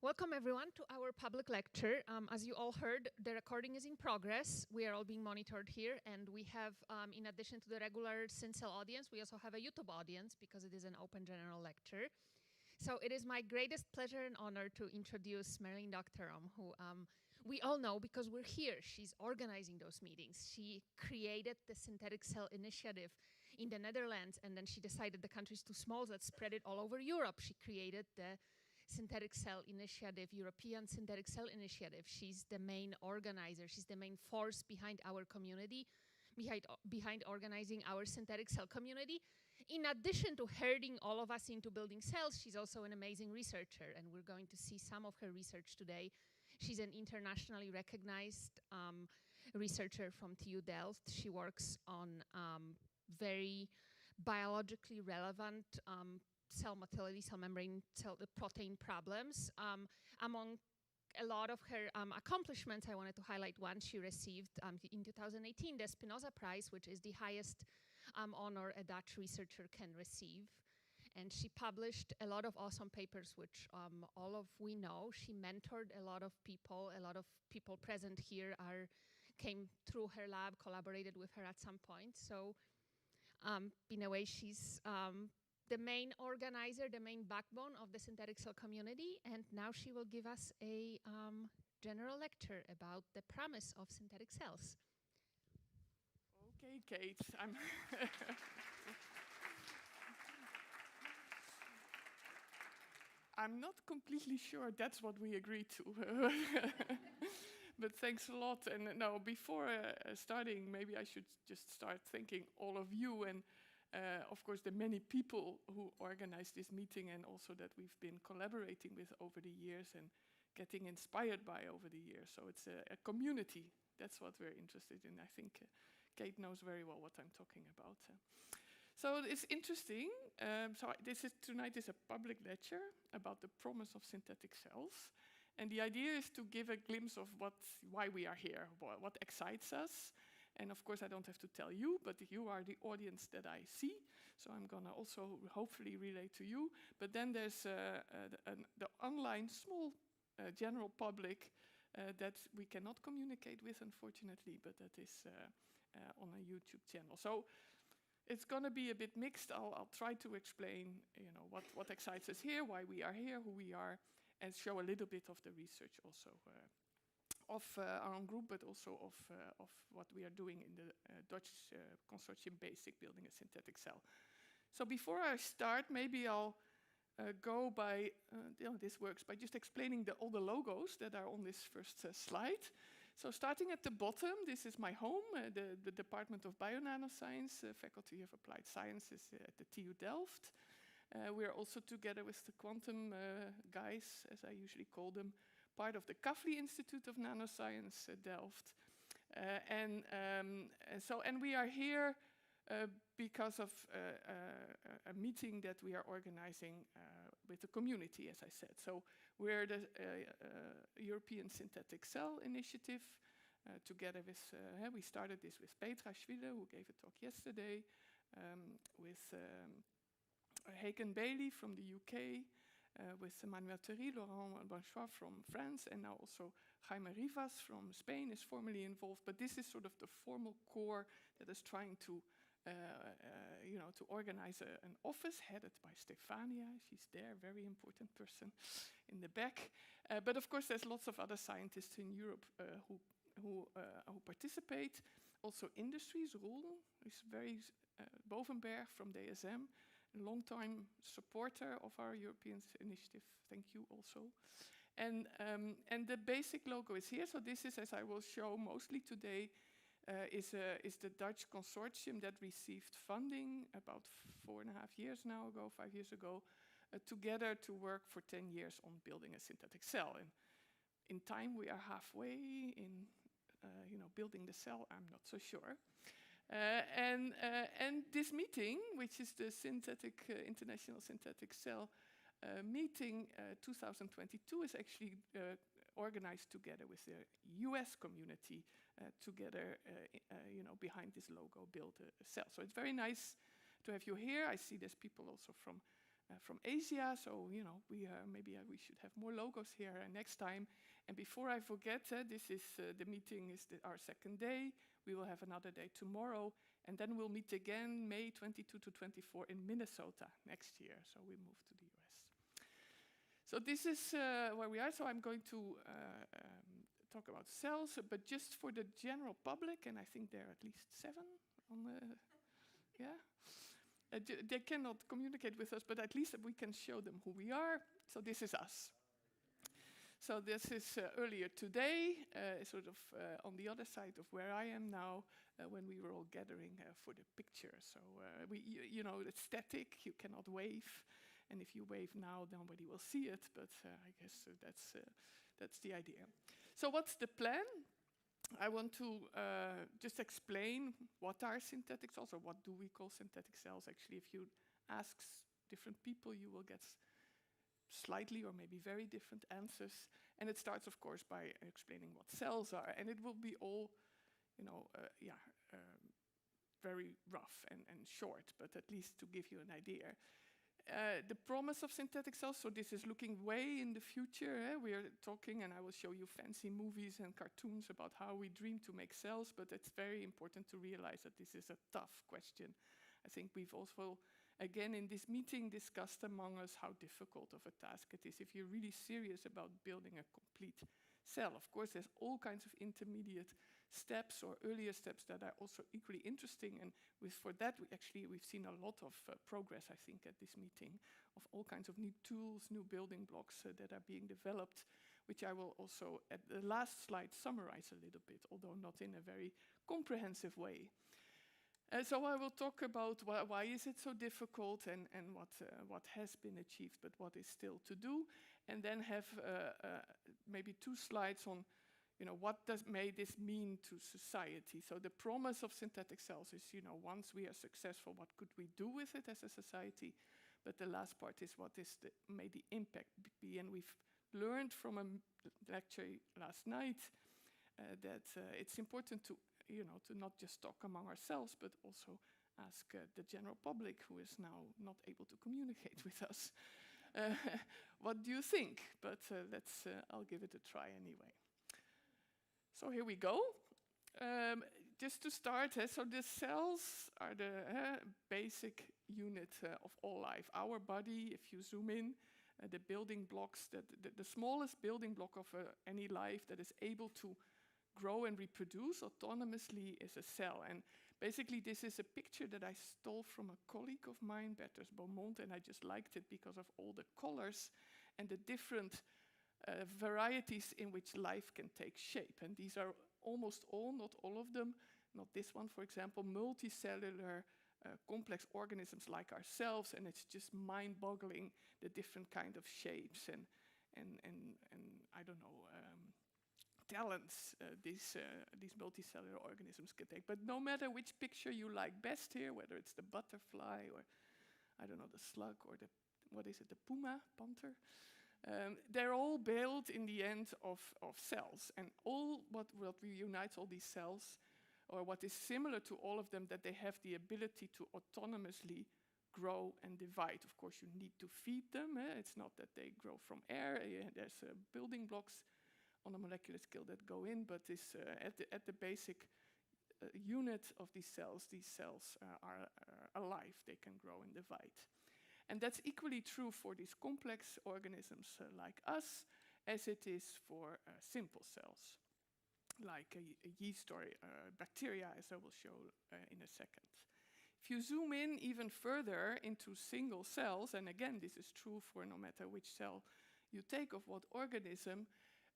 Welcome everyone to our public lecture. As you all heard, the recording is in progress. We are all being monitored here, and we have, in addition to the regular Sincel audience, we also have a YouTube audience because it is an open general lecture. So it is my greatest pleasure and honor to introduce Marileen Dogterom, who we all know because we're here. She's organizing those meetings. She created the Synthetic Cell Initiative in the Netherlands, and then she decided the country's too small, so let's spread it all over Europe. She created the Synthetic Cell Initiative, European Synthetic Cell Initiative. She's the main organizer. She's the main force behind our community, behind organizing our synthetic cell community. In addition to herding all of us into building cells, she's also an amazing researcher, and we're going to see some of her research today. She's an internationally recognized researcher from TU Delft. She works on very biologically relevant cell motility, cell membrane, the protein problems. Among a lot of her accomplishments, I wanted to highlight one. She received in 2018 the Spinoza Prize, which is the highest honor a Dutch researcher can receive. And she published a lot of awesome papers, which all of we know. She mentored a lot of people present here came through her lab, collaborated with her at some point. So in a way, she's the main organizer, the main backbone of the synthetic cell community, and now she will give us a general lecture about the promise of synthetic cells. Okay, Kate, I'm not completely sure that's what we agreed to, but thanks a lot. And no, before starting, maybe I should just start thanking all of you and of course, the many people who organized this meeting and also that we've been collaborating with over the years and getting inspired by over the years. So it's a community. That's what we're interested in. I think Kate knows very well what I'm talking about. So it's interesting. Tonight is a public lecture about the promise of synthetic cells. And the idea is to give a glimpse of why we are here, what excites us. And of course, I don't have to tell you, but you are the audience that I see. So I'm going to also hopefully relate to you. But then there's the online small general public that we cannot communicate with, unfortunately, but that is on a YouTube channel. So it's going to be a bit mixed. I'll try to explain, what excites us here, why we are here, who we are, and show a little bit of the research also of our own group, but also of what we are doing in the Dutch consortium BASIC, building a synthetic cell. So before I start, maybe I'll go by, this works, by just explaining all the logos that are on this first slide. So starting at the bottom, this is my home, the Department of Bionanoscience, Faculty of Applied Sciences at the TU Delft. We're also together with the quantum guys, as I usually call them, part of the Kavli Institute of Nanoscience, Delft. And we are here because of a meeting that we are organizing with the community, as I said. So we're the European Synthetic Cell Initiative, together with, we started this with Petra Schwille, who gave a talk yesterday, with Haken Bailey from the UK, with Emmanuel Théry, Laurent Banchois from France, and now also Jaime Rivas from Spain is formally involved. But this is sort of the formal core that is trying to, to organize an office headed by Stefania. She's there, very important person in the back. But of course, there's lots of other scientists in Europe who participate. Also, industries. Roel is very Bovenberg from DSM. A long-time supporter of our European initiative. Thank you also. And the basic logo is here. So this is, as I will show mostly today, is the Dutch consortium that received funding about 5 years ago, together to work for 10 years on building a synthetic cell. And in time, we are halfway in, building the cell. I'm not so sure. And this meeting, which is the International Synthetic Cell meeting 2022, is actually organized together with the US community, together, behind this logo, build a cell. So it's very nice to have you here. I see there's people also from from Asia. So, maybe we should have more logos here next time. And before I forget, this is the meeting is our second day. We will have another day tomorrow. And then we'll meet again May 22 to 24 in Minnesota next year. So we move to the US. So this is where we are. So I'm going to talk about cells, but just for the general public, and I think there are at least 7 on the, yeah. They cannot communicate with us, but at least we can show them who we are. So this is us. So this is earlier today, sort of on the other side of where I am now, when we were all gathering for the picture. So it's static, you cannot wave. And if you wave now, nobody will see it, but I guess that's the idea. So what's the plan? I want to just explain what are synthetic cells, or what do we call synthetic cells. Actually, if you ask different people, you will get slightly or maybe very different answers. And it starts, of course, by explaining what cells are. And it will be all, very rough and short, but at least to give you an idea. The promise of synthetic cells, so this is looking way in the future. We are talking, and I will show you fancy movies and cartoons about how we dream to make cells, but it's very important to realize that this is a tough question. I think we've also, again, in this meeting, discussed among us how difficult of a task it is if you're really serious about building a complete cell. Of course, there's all kinds of intermediate steps or earlier steps that are also equally interesting, and for that we've seen a lot of progress, I think, at this meeting, of all kinds of new tools, new building blocks that are being developed, which I will also at the last slide summarize a little bit, although not in a very comprehensive way. So I will talk about why is it so difficult, and what has been achieved, but what is still to do, and then have maybe 2 slides on what may this mean to society. So the promise of synthetic cells is, once we are successful, what could we do with it as a society? But the last part is what may the impact be? And we've learned from a lecture last night that it's important to not just talk among ourselves, but also ask the general public, who is now not able to communicate with us. What do you think? But I'll give it a try anyway. So here we go. Just to start, so the cells are the basic unit of all life. Our body, if you zoom in, the building blocks, the smallest building block of any life that is able to grow and reproduce autonomously is a cell. And basically this is a picture that I stole from a colleague of mine, Bertus Beaumont, and I just liked it because of all the colors and the different varieties in which life can take shape. And these are almost all, not all of them, not this one, for example, multicellular complex organisms like ourselves, and it's just mind-boggling the different kind of shapes and I don't know, talents these multicellular organisms can take. But no matter which picture you like best here, whether it's the butterfly or, I don't know, the slug or the puma, panther, they're all built in the end of cells. And all what unites all these cells, or what is similar to all of them, that they have the ability to autonomously grow and divide. Of course, you need to feed them. It's not that they grow from air. There's building blocks on a molecular scale that go in, but this, at the basic unit of these cells are alive. They can grow and divide. And that's equally true for these complex organisms like us, as it is for simple cells, like a yeast or bacteria, as I will show in a second. If you zoom in even further into single cells, and again, this is true for no matter which cell you take of what organism,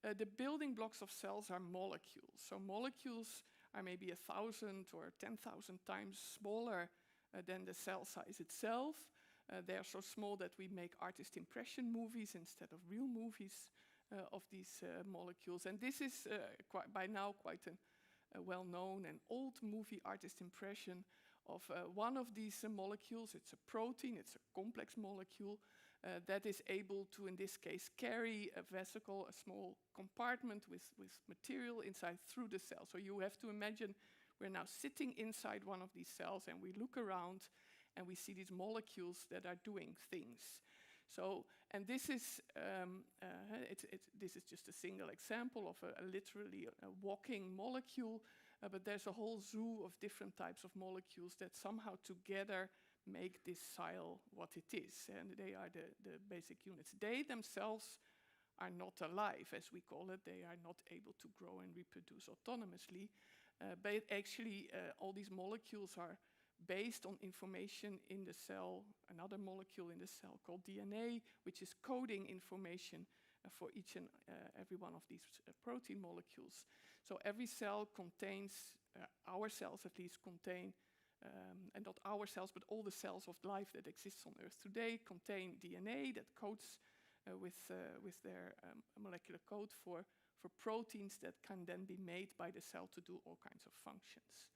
the building blocks of cells are molecules. So molecules are maybe 1,000 or 10,000 times smaller than the cell size itself. They are so small that we make artist impression movies instead of real movies of these molecules. And this is by now quite a well-known and old movie artist impression of one of these molecules. It's a protein, it's a complex molecule that is able to, in this case, carry a vesicle, a small compartment with material inside through the cell. So you have to imagine we're now sitting inside one of these cells and we look around and we see these molecules that are doing things. So, and this is this is just a single example of literally a walking molecule, but there's a whole zoo of different types of molecules that somehow together make this cell what it is, and they are the basic units. They themselves are not alive, as we call it. They are not able to grow and reproduce autonomously, but actually all these molecules are based on information in the cell, another molecule in the cell called DNA, which is coding information for each and every one of these protein molecules. So every cell contains, our cells at least contain, and not our cells, but all the cells of life that exists on Earth today contain DNA that codes with their molecular code for proteins that can then be made by the cell to do all kinds of functions.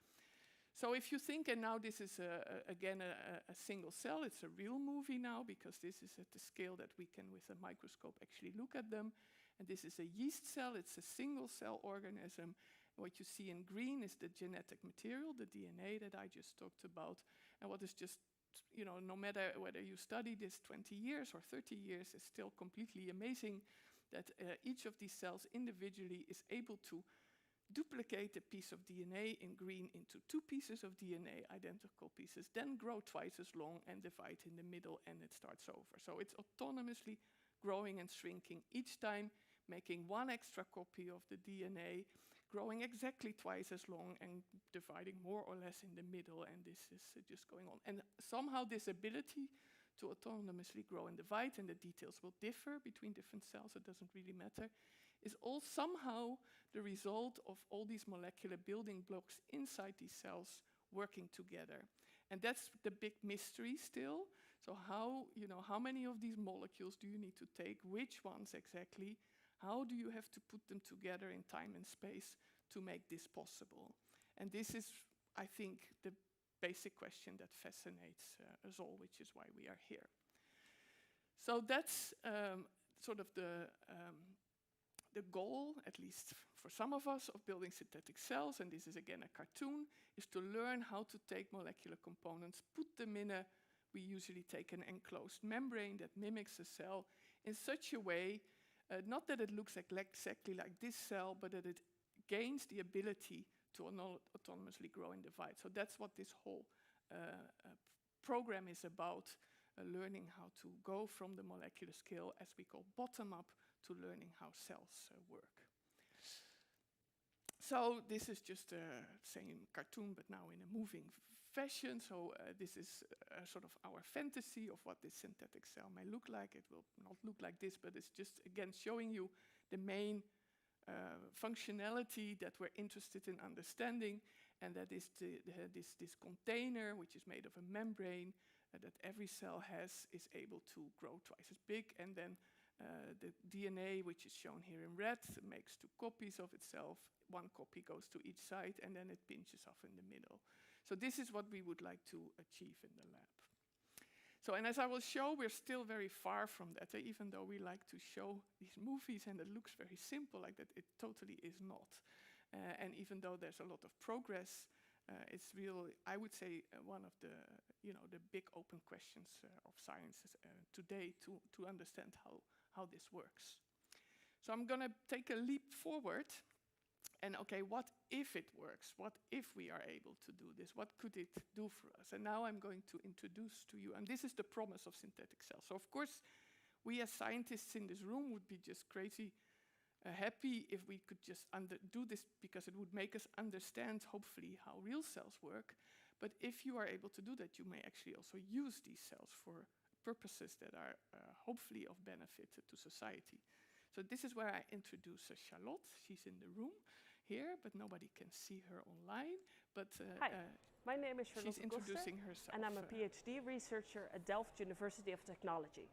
So if you think, and now this is again a single cell, it's a real movie now, because this is at the scale that we can with a microscope actually look at them. And this is a yeast cell, it's a single cell organism. What you see in green is the genetic material, the DNA that I just talked about. And what is just, you know, no matter whether you study this 20 years or 30 years, is still completely amazing that each of these cells individually is able to duplicate a piece of DNA in green into 2 pieces of DNA, identical pieces, then grow twice as long and divide in the middle, and it starts over. So it's autonomously growing and shrinking each time, making 1 extra copy of the DNA, growing exactly twice as long and dividing more or less in the middle, and this is just going on. And somehow this ability to autonomously grow and divide, and the details will differ between different cells, it doesn't really matter, is all somehow the result of all these molecular building blocks inside these cells working together. And that's the big mystery still. So how many of these molecules do you need to take? Which ones exactly? How do you have to put them together in time and space to make this possible? And this is, I think, the basic question that fascinates us all, which is why we are here. So that's sort of the goal, at least for some of us, of building synthetic cells, and this is again a cartoon, is to learn how to take molecular components, put them in we usually take an enclosed membrane that mimics a cell in such a way, not that it looks exactly like this cell, but that it gains the ability to autonomously grow and divide. So that's what this whole program is about, learning how to go from the molecular scale, as we call bottom up, to learning how cells work. So this is just the same cartoon, but now in a moving fashion. So this is sort of our fantasy of what this synthetic cell may look like. It will not look like this, but it's just, again, showing you the main functionality that we're interested in understanding, and that is this container, which is made of a membrane, that every cell is able to grow twice as big, and then the DNA, which is shown here in red, makes 2 copies of itself. 1 copy goes to each side, and then it pinches off in the middle. So this is what we would like to achieve in the lab. So, and as I will show, we're still very far from that, even though we like to show these movies, and it looks very simple like that, it totally is not. And even though there's a lot of progress, it's really, I would say, one of the big open questions of science today to understand how this works. So I'm going to take a leap forward. And okay, what if it works? What if we are able to do this? What could it do for us? And now I'm going to introduce to you, and this is the promise of synthetic cells. So of course, we as scientists in this room would be just crazy happy if we could just do this, because it would make us understand, hopefully, how real cells work. But if you are able to do that, you may actually also use these cells for purposes that are hopefully of benefit to society. So this is where I introduce Charlotte. She's in the room here, but nobody can see her online. But hi, my name is Charlotte, she's introducing herself. And I'm a PhD researcher at Delft University of Technology.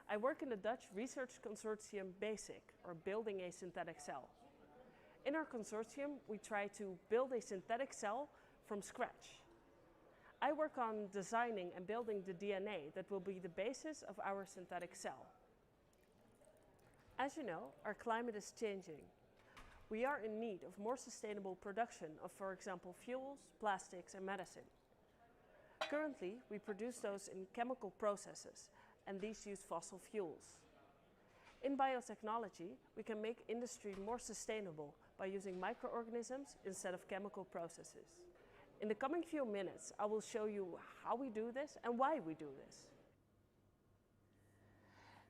I work in the Dutch research consortium BASIC, or Building a Synthetic Cell. In our consortium, we try to build a synthetic cell from scratch. I work on designing and building the DNA that will be the basis of our synthetic cell. As you know, our climate is changing. We are in need of more sustainable production of, for example, fuels, plastics, and medicine. Currently, we produce those in chemical processes, and these use fossil fuels. In biotechnology, we can make industry more sustainable by using microorganisms instead of chemical processes. In the coming few minutes, I will show you how we do this and why we do this.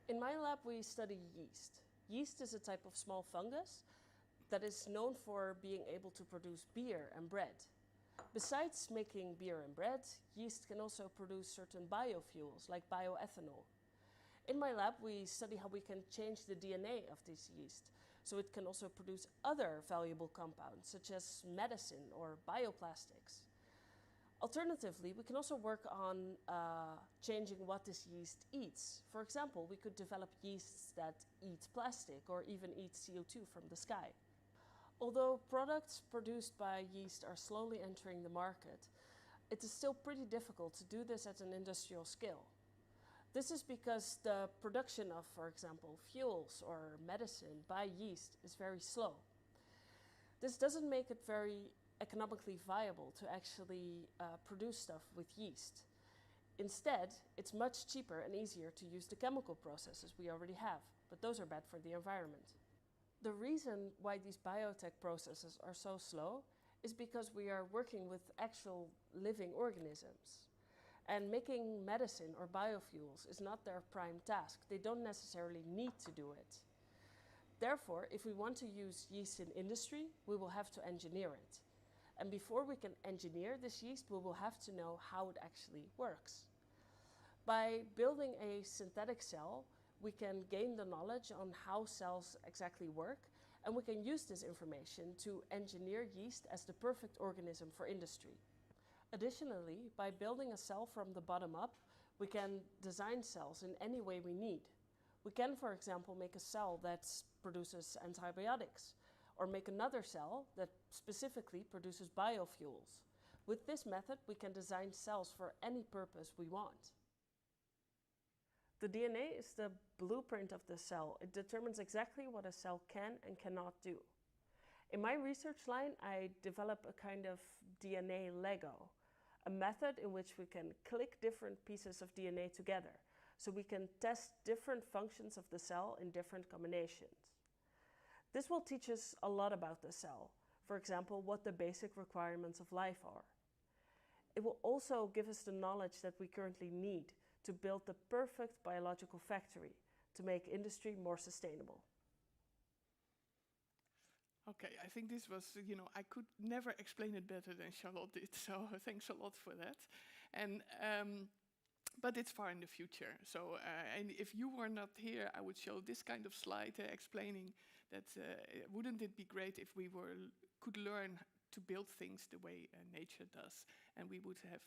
In my lab, we study yeast. Yeast is a type of small fungus that is known for being able to produce beer and bread. Besides making beer and bread, yeast can also produce certain biofuels like bioethanol. In my lab, we study how we can change the DNA of this yeast, so it can also produce other valuable compounds, such as medicine or bioplastics. Alternatively, we can also work on changing what this yeast eats. For example, we could develop yeasts that eat plastic or even eat CO2 from the sky. Although products produced by yeast are slowly entering the market, it is still pretty difficult to do this at an industrial scale. This is because the production of, for example, fuels or medicine by yeast is very slow. This doesn't make it very economically viable to actually produce stuff with yeast. Instead, it's much cheaper and easier to use the chemical processes we already have, but those are bad for the environment. The reason why these biotech processes are so slow is because we are working with actual living organisms. And making medicine or biofuels is not their prime task. They don't necessarily need to do it. Therefore, if we want to use yeast in industry, we will have to engineer it. And before we can engineer this yeast, we will have to know how it actually works. By building a synthetic cell, we can gain the knowledge on how cells exactly work, and we can use this information to engineer yeast as the perfect organism for industry. Additionally, by building a cell from the bottom up, we can design cells in any way we need. We can, for example, make a cell that produces antibiotics, or make another cell that specifically produces biofuels. With this method, we can design cells for any purpose we want. The DNA is the blueprint of the cell. It determines exactly what a cell can and cannot do. In my research line, I develop a kind of DNA Lego, a method in which we can click different pieces of DNA together, so we can test different functions of the cell in different combinations. This will teach us a lot about the cell, for example, what the basic requirements of life are. It will also give us the knowledge that we currently need to build the perfect biological factory to make industry more sustainable. Okay, I think this was, I could never explain it better than Charlotte did, so thanks a lot for that. And but it's far in the future. So, and if you were not here, I would show this kind of slide explaining that wouldn't it be great if we could learn to build things the way nature does, and we would have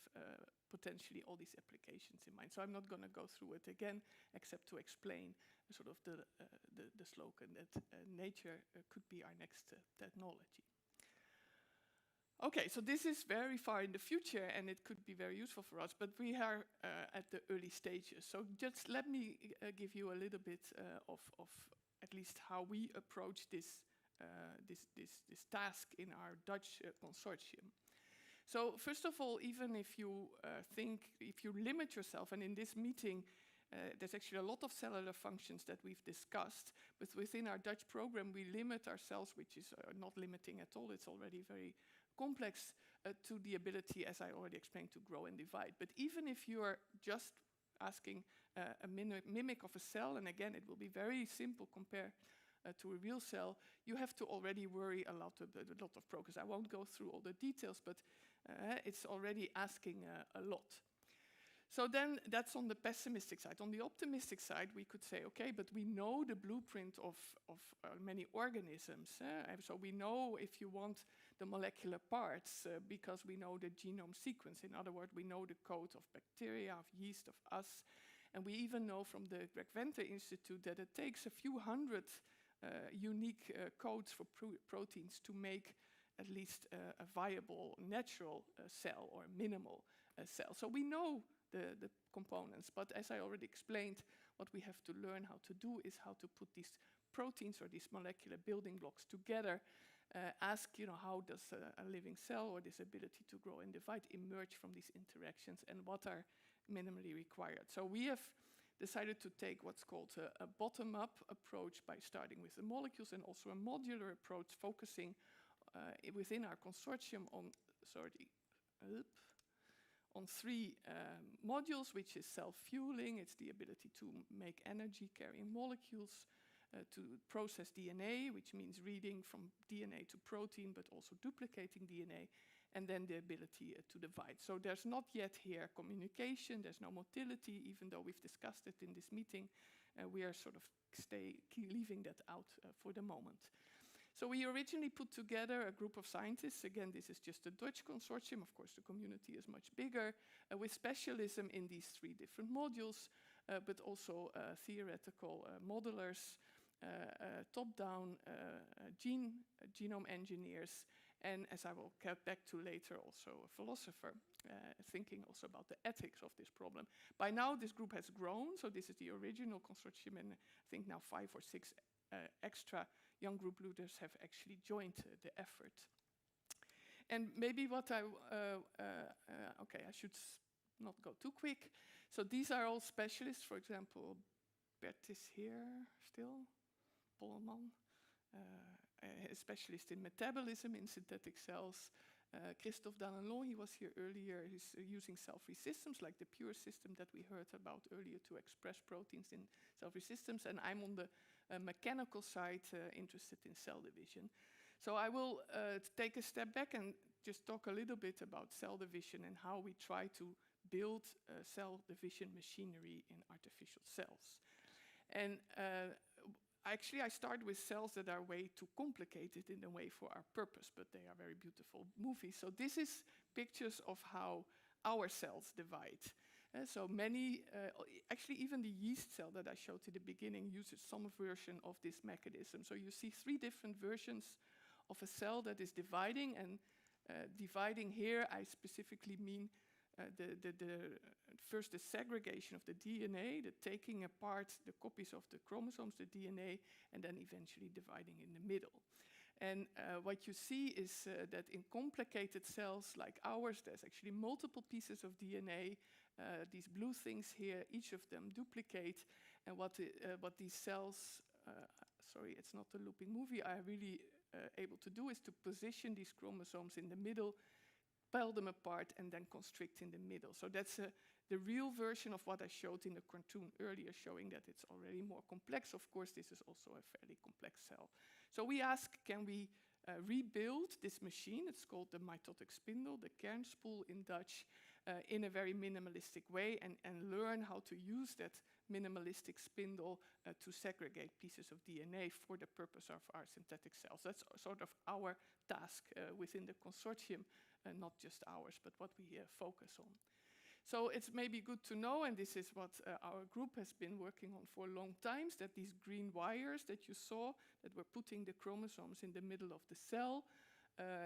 potentially all these applications in mind. So I'm not going to go through it again, except to explain sort of the slogan that nature could be our next technology. Okay, so this is very far in the future, and it could be very useful for us, but we are at the early stages. So just let me give you a little bit of at least how we approach this task in our Dutch consortium. So first of all, even if you if you limit yourself, and in this meeting there's actually a lot of cellular functions that we've discussed, but within our Dutch program we limit ourselves, which is not limiting at all, it's already very complex, to the ability, as I already explained, to grow and divide. But even if you are just asking a mimic of a cell, and again it will be very simple compared to a real cell, you have to already worry a lot of progress. I won't go through all the details, but it's already asking a lot. So then that's on the pessimistic side. On the optimistic side, we could say, okay, but we know the blueprint of many organisms. So we know, if you want, the molecular parts because we know the genome sequence. In other words, we know the code of bacteria, of yeast, of us. And we even know from the Greg Venter Institute that it takes a few hundred unique codes for proteins to make at least a viable natural cell or minimal cell. So we know the components, but as I already explained, what we have to learn how to do is how to put these proteins or these molecular building blocks together. Ask, how does a living cell or this ability to grow and divide emerge from these interactions, and what are minimally required. So we have decided to take what's called a bottom-up approach by starting with the molecules, and also a modular approach focusing within our consortium on, on three modules, which is self-fueling. It's the ability to make energy-carrying molecules, to process DNA, which means reading from DNA to protein, but also duplicating DNA, and then the ability to divide. So there's not yet here communication, there's no motility, even though we've discussed it in this meeting. We are sort of leaving that out for the moment. So we originally put together a group of scientists. Again, this is just a Dutch consortium. Of course, the community is much bigger, with specialism in these three different modules, but also theoretical modelers, top-down genome engineers, and, as I will get back to later, also a philosopher, thinking also about the ethics of this problem. By now, this group has grown, so this is the original consortium, and I think now 5 or 6 extra young group leaders have actually joined the effort. And maybe what okay, I should not go too quick. So these are all specialists. For example, Bert is here still, Polman, a specialist in metabolism in synthetic cells. Christophe Danelon, he was here earlier, he's using cell-free systems like the pure system that we heard about earlier to express proteins in cell-free systems, and I'm on the mechanical side, interested in cell division. So I will take a step back and just talk a little bit about cell division and how we try to build cell division machinery in artificial cells. And actually, I start with cells that are way too complicated in a way for our purpose, but they are very beautiful movies. So this is pictures of how our cells divide. So many, actually even the yeast cell that I showed at the beginning uses some version of this mechanism. So you see 3 different versions of a cell that is dividing, and dividing here, I specifically mean first the segregation of the DNA, the taking apart the copies of the chromosomes, the DNA, and then eventually dividing in the middle. And what you see is that in complicated cells like ours, there's actually multiple pieces of DNA. These blue things here, each of them duplicate, and what these cells, sorry, it's not a looping movie, are really able to do is to position these chromosomes in the middle, pile them apart, and then constrict in the middle. So that's the real version of what I showed in the cartoon earlier, showing that it's already more complex. Of course, this is also a fairly complex cell. So we ask, can we rebuild this machine? It's called the mitotic spindle, the kernspoel in Dutch, in a very minimalistic way, and learn how to use that minimalistic spindle to segregate pieces of DNA for the purpose of our synthetic cells. That's sort of our task within the consortium, not just ours, but what we focus on. So it's maybe good to know, and this is what our group has been working on for a long time, that these green wires that you saw, that were putting the chromosomes in the middle of the cell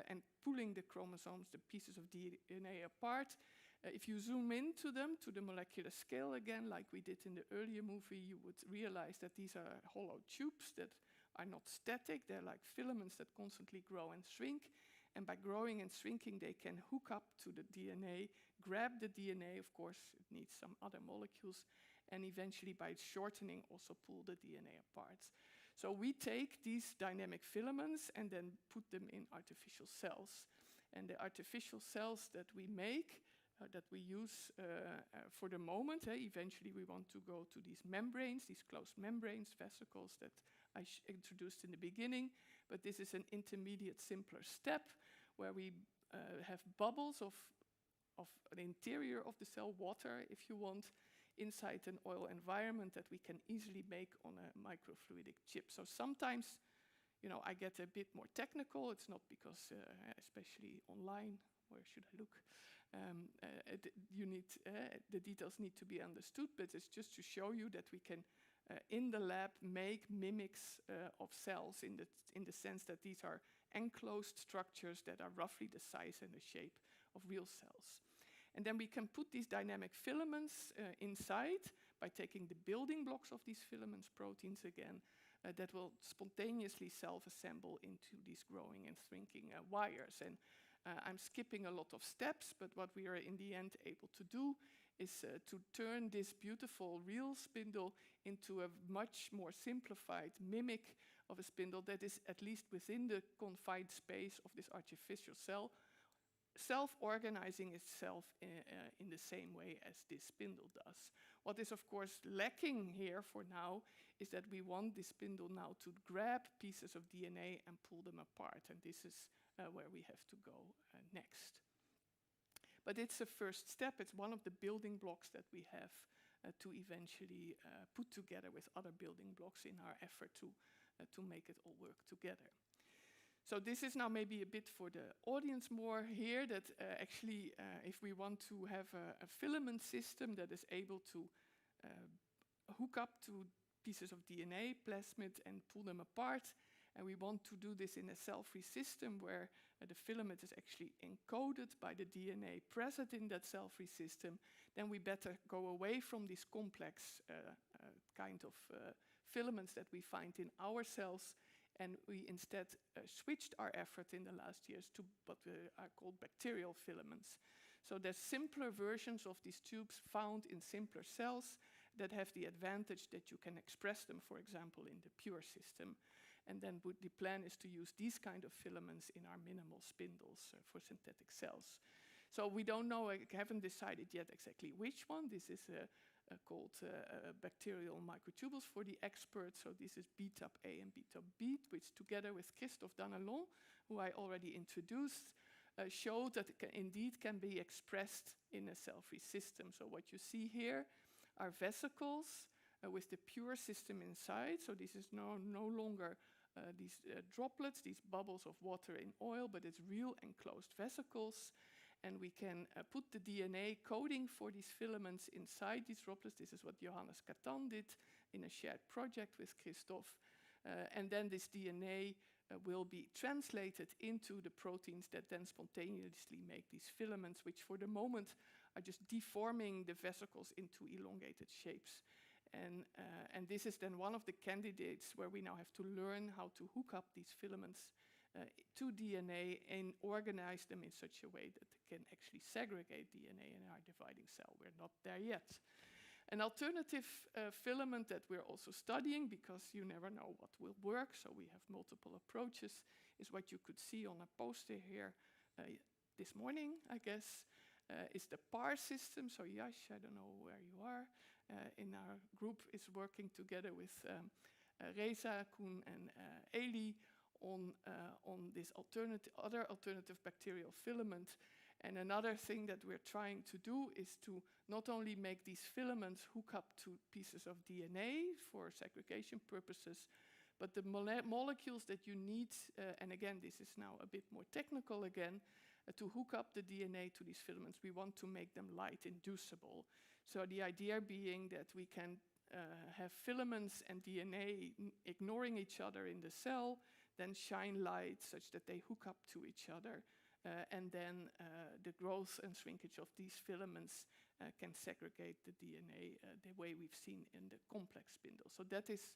and pulling the chromosomes, the pieces of DNA apart. If you zoom into them, to the molecular scale again, like we did in the earlier movie, you would realize that these are hollow tubes that are not static. They're like filaments that constantly grow and shrink. And by growing and shrinking, they can hook up to the DNA, grab the DNA, of course, it needs some other molecules, and eventually by shortening also pull the DNA apart. So we take these dynamic filaments and then put them in artificial cells. And the artificial cells that we make, that we use for the moment, eventually we want to go to these membranes, these closed membranes, vesicles that I introduced in the beginning. But this is an intermediate, simpler step where we have bubbles of the interior of the cell, water, if you want, inside an oil environment that we can easily make on a microfluidic chip. So sometimes, I get a bit more technical. It's not because, especially online, where should I look? The details need to be understood, but it's just to show you that we can, in the lab, make mimics of cells in the sense that these are enclosed structures that are roughly the size and the shape of real cells. And then we can put these dynamic filaments inside by taking the building blocks of these filaments, proteins again, that will spontaneously self-assemble into these growing and shrinking wires. And I'm skipping a lot of steps, but what we are in the end able to do is to turn this beautiful real spindle into a much more simplified mimic of a spindle that is, at least within the confined space of this artificial cell, self-organizing itself in the same way as this spindle does. What is, of course, lacking here for now is that we want this spindle now to grab pieces of DNA and pull them apart, and this is where we have to go next. But it's a first step. It's one of the building blocks that we have to eventually put together with other building blocks in our effort to make it all work together. So this is now maybe a bit for the audience more here, that actually if we want to have a filament system that is able to hook up to pieces of DNA, plasmid, and pull them apart, and we want to do this in a cell-free system where the filament is actually encoded by the DNA present in that cell-free system, then we better go away from these complex kind of filaments that we find in our cells, and we instead switched our effort in the last years to what are called bacterial filaments. So there's simpler versions of these tubes found in simpler cells that have the advantage that you can express them, for example, in the pure system. And then the plan is to use these kind of filaments in our minimal spindles for synthetic cells. So we don't know, I haven't decided yet exactly which one. This is called bacterial microtubules for the experts. So this is B-type-A and B-type-B, which together with Christophe Danelon, who I already introduced, showed that it indeed can be expressed in a cell-free system. So what you see here are vesicles with the pure system inside. So this is no longer these droplets, these bubbles of water in oil, but it's real enclosed vesicles. And we can put the DNA coding for these filaments inside these droplets. This is what Johannes Catan did in a shared project with Christophe. And then this DNA will be translated into the proteins that then spontaneously make these filaments, which for the moment are just deforming the vesicles into elongated shapes. And this is then one of the candidates where we now have to learn how to hook up these filaments to DNA and organize them in such a way that they can actually segregate DNA in our dividing cell. We're not there yet. An alternative filament that we're also studying, because you never know what will work, so we have multiple approaches, is what you could see on a poster here this morning, I guess, is the PAR system. So Yash, I don't know where you are, in our group is working together with Reza, Koen, and Eli on this other alternative bacterial filament. And another thing that we're trying to do is to not only make these filaments hook up to pieces of DNA for segregation purposes, but the molecules that you need, and again, this is now a bit more technical again, to hook up the DNA to these filaments, we want to make them light inducible. So the idea being that we can have filaments and DNA ignoring each other in the cell, then shine light such that they hook up to each other. And then the growth and shrinkage of these filaments can segregate the DNA the way we've seen in the complex spindle. So that is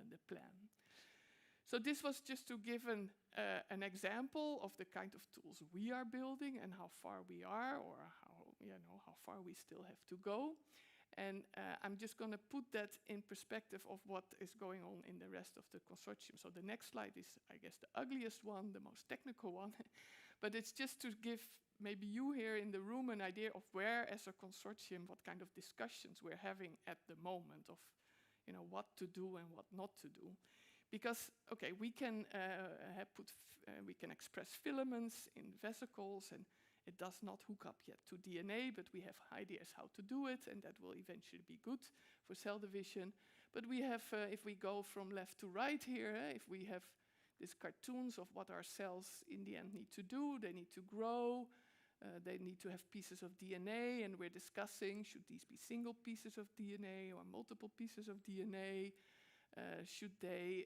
the plan. So this was just to give an example of the kind of tools we are building and how far we are, or how far we still have to go. And I'm just going to put that in perspective of what is going on in the rest of the consortium. So the next slide is, I guess, the ugliest one, the most technical one. But it's just to give maybe you here in the room an idea of where, as a consortium, what kind of discussions we're having at the moment of, what to do and what not to do. Because, okay, we can we can express filaments in vesicles, and it does not hook up yet to DNA, but we have ideas how to do it, and that will eventually be good for cell division. But we have, if we go from left to right here, if we have these cartoons of what our cells in the end need to do, they need to grow, they need to have pieces of DNA, and we're discussing, should these be single pieces of DNA or multiple pieces of DNA? Should they,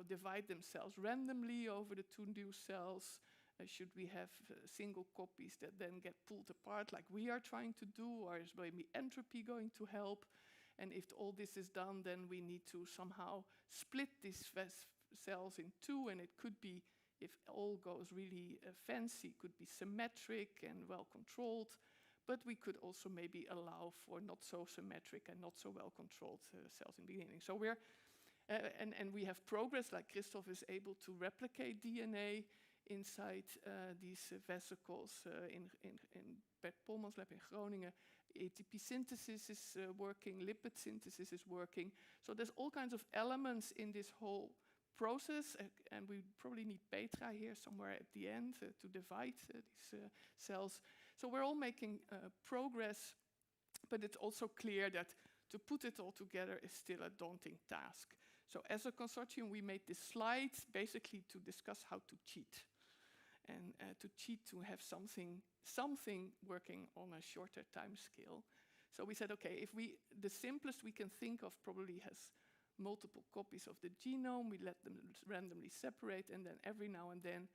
divide themselves randomly over the two new cells? Should we have single copies that then get pulled apart like we are trying to do, or is maybe entropy going to help? And if all this is done, then we need to somehow split these cells in two, and it could be, if all goes really fancy, could be symmetric and well controlled. but we could also maybe allow for not so symmetric and not so well-controlled cells in the beginning. So we're, and we have progress, like Christoph is able to replicate DNA inside these vesicles in Bert Polman's lab in Groningen. ATP synthesis is working, lipid synthesis is working. So there's all kinds of elements in this whole process, and we probably need Petra here somewhere at the end to divide these cells. So we're all making progress, but it's also clear that to put it all together is still a daunting task. So as a consortium, we made this slide basically to discuss how to cheat. And to have something working on a shorter time scale. So we said, okay, the simplest we can think of probably has multiple copies of the genome. We let them randomly separate, and then every now and then,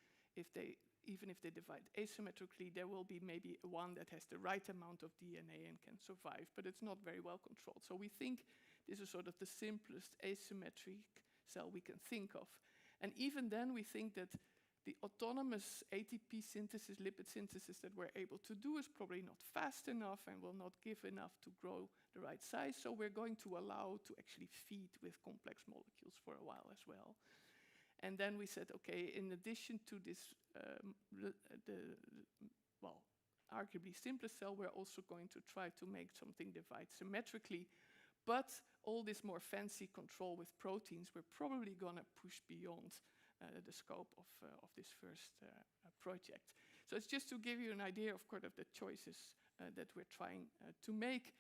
even if they divide asymmetrically, there will be maybe one that has the right amount of DNA and can survive, but it's not very well controlled. So we think this is sort of the simplest asymmetric cell we can think of. And even then, we think that the autonomous ATP synthesis, lipid synthesis that we're able to do is probably not fast enough and will not give enough to grow the right size. So we're going to allow to actually feed with complex molecules for a while as well. And then we said, okay, in addition to this, arguably simplest cell, we're also going to try to make something divide symmetrically. But all this more fancy control with proteins, we're probably going to push beyond the scope of this first project. So it's just to give you an idea, of course, of the choices that we're trying to make.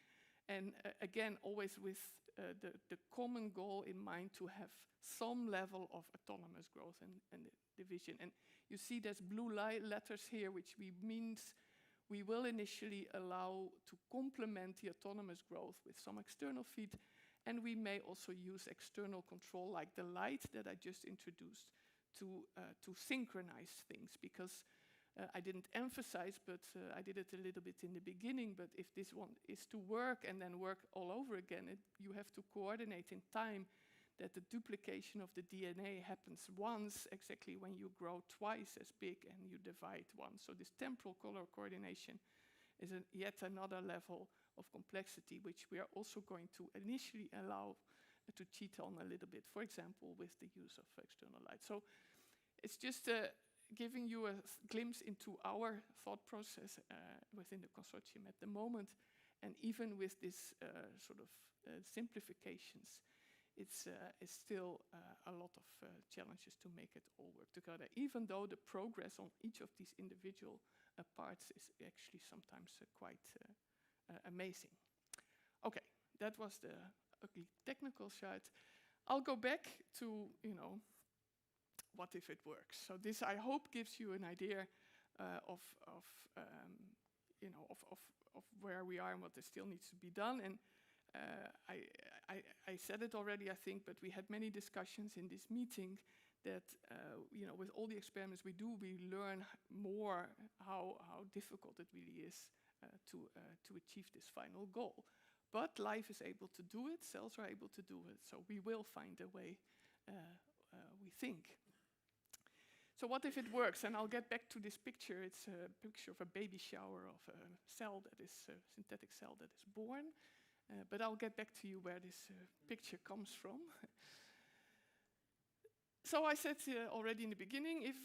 And again, always with the common goal in mind to have some level of autonomous growth and division. And you see there's blue letters here, which means we will initially allow to complement the autonomous growth with some external feed. And we may also use external control like the light that I just introduced to synchronize things, because I didn't emphasize, but I did it a little bit in the beginning, but if this one is to work and then work all over again, you have to coordinate in time that the duplication of the DNA happens once, exactly when you grow twice as big and you divide once. So this temporal color coordination is yet another level of complexity, which we are also going to initially allow to cheat on a little bit, for example, with the use of external light. So it's just giving you a glimpse into our thought process within the consortium at the moment. And even with this sort of simplifications, it's still a lot of challenges to make it all work together, even though the progress on each of these individual parts is actually sometimes quite amazing. Okay, that was the ugly technical side. I'll go back to, what if it works? So this, I hope, gives you an idea of where we are and what there still needs to be done. And I said it already, I think, but we had many discussions in this meeting that, with all the experiments we do, we learn more how difficult it really is to achieve this final goal. But life is able to do it, cells are able to do it, so we will find a way, we think. So what if it works? And I'll get back to this picture. It's a picture of a baby shower of a cell that is a synthetic cell that is born. But I'll get back to you where this picture comes from. So I said already in the beginning, if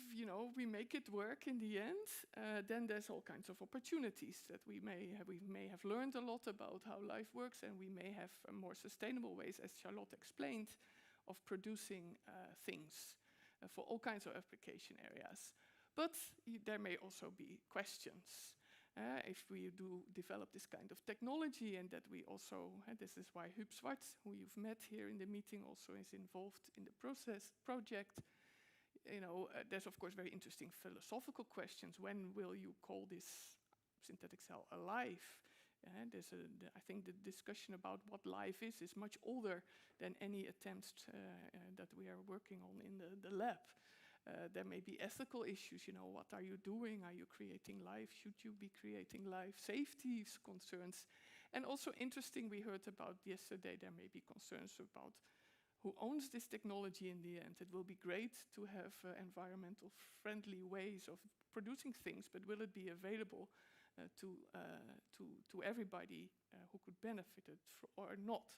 we make it work in the end, then there's all kinds of opportunities that we may have learned a lot about how life works, and we may have more sustainable ways, as Charlotte explained, of producing things for all kinds of application areas. But there may also be questions. If we do develop this kind of technology, and that we also, this is why Huub Zwart, who you've met here in the meeting, also is involved in the project. There's of course very interesting philosophical questions. When will you call this synthetic cell alive? I think the discussion about what life is much older than any attempts that we are working on in the lab. There may be ethical issues, what are you doing? Are you creating life? Should you be creating life? Safety concerns. And also interesting, we heard about yesterday, there may be concerns about who owns this technology in the end. It will be great to have environmental friendly ways of producing things, but will it be available to everybody who could benefit it or not.